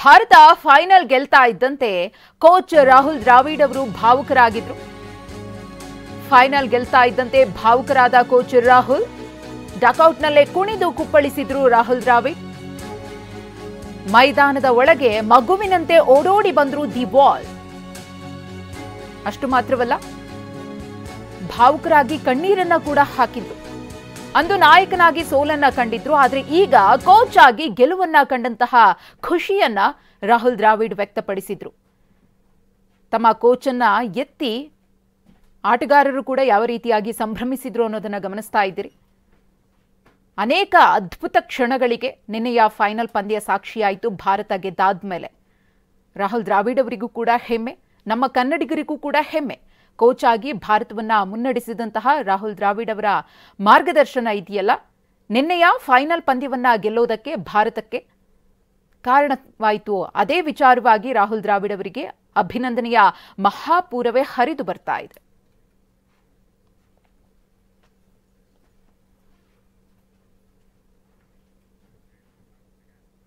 Bharat final ಗೆಲ್ತಾ ಇದ್ದಂತೆ coach Rahul Dravid ಅವರು ಭಾವುಕರಾಗಿದ್ರು. Final ಗೆಲ್ತಾ ಇದ್ದಂತೆ ಭಾವುಕರಾದ ಕೋಚ್ ರಾಹುಲ್ ಡಕೌಟ್ನಲ್ಲೇ ಕುಣಿದು ಕುಪ್ಪಳಿಸಿದ್ರು. ರಾಹುಲ್ ದ್ರಾವಿಡ್ ಮೈದಾನದ ಒಳಗೆ ಮಗುವಿನಂತೆ ಓಡೋಡಿ ಬಂದ್ರು ದಿ ಬಾಲ್. ಅಷ್ಟು ಮಾತ್ರವಲ್ಲ, ಭಾವುಕರಾಗಿ ಕಣ್ಣೀರನ್ನ ಕೂಡ ಹಾಕಿದ್ರು. ಅಂದು ನಾಯಕನಾಗಿ ಸೋಲನ್ನ ಕಂಡಿದ್ರು, ಆದ್ರೆ ಈಗ ಕೋಚ್ ಆಗಿ ಗೆಲುವನ್ನ ಕಂಡಂತಹ ಖುಷಿಯನ್ನ ರಾಹುಲ್ ದ್ರಾವಿಡ್ ವ್ಯಕ್ತಪಡಿಸಿದ್ರು. ತಮ್ಮ ಕೋಚನ್ನ ಎತ್ತಿ ಆಟಗಾರರು ಕೂಡ ಯಾವ ರೀತಿಯಾಗಿ ಸಂಭ್ರಮಿಸಿದ್ರು ಅನ್ನೋದನ್ನ ಗಮನಿಸ್ತಾ ಇದ್ದೀರಿ. ಅನೇಕ ಅದ್ಭುತ ಕ್ಷಣಗಳಿಗೆ ನಿನ್ನೆಯ ಫೈನಲ್ ಪಂದ್ಯ ಸಾಕ್ಷಿಯಾಯಿತು. ಭಾರತ ಗೆದ್ದಾದ್ಮೇಲೆ ರಾಹುಲ್ ದ್ರಾವಿಡ್ ಅವರಿಗೂ ಕೂಡ ಹೆಮ್ಮೆ, ನಮ್ಮ ಕನ್ನಡಿಗರಿಗೂ ಕೂಡ ಹೆಮ್ಮೆ. ಕೋಚ್ ಆಗಿ ಭಾರತವನ್ನ ಮುನ್ನಡೆಸಿದಂತಹ ರಾಹುಲ್ ದ್ರಾವಿಡ್ ಅವರ ಮಾರ್ಗದರ್ಶನ ಇದೆಯಲ್ಲ, ನಿನ್ನೆಯ ಫೈನಲ್ ಪಂದ್ಯವನ್ನ ಗೆಲ್ಲೋದಕ್ಕೆ ಭಾರತಕ್ಕೆ ಕಾರಣವಾಯಿತು. ಅದೇ ವಿಚಾರವಾಗಿ ರಾಹುಲ್ ದ್ರಾವಿಡ್ ಅವರಿಗೆ ಅಭಿನಂದನೆಯ ಮಹಾಪೂರವೇ ಹರಿದು ಬರ್ತಾ ಇದೆ.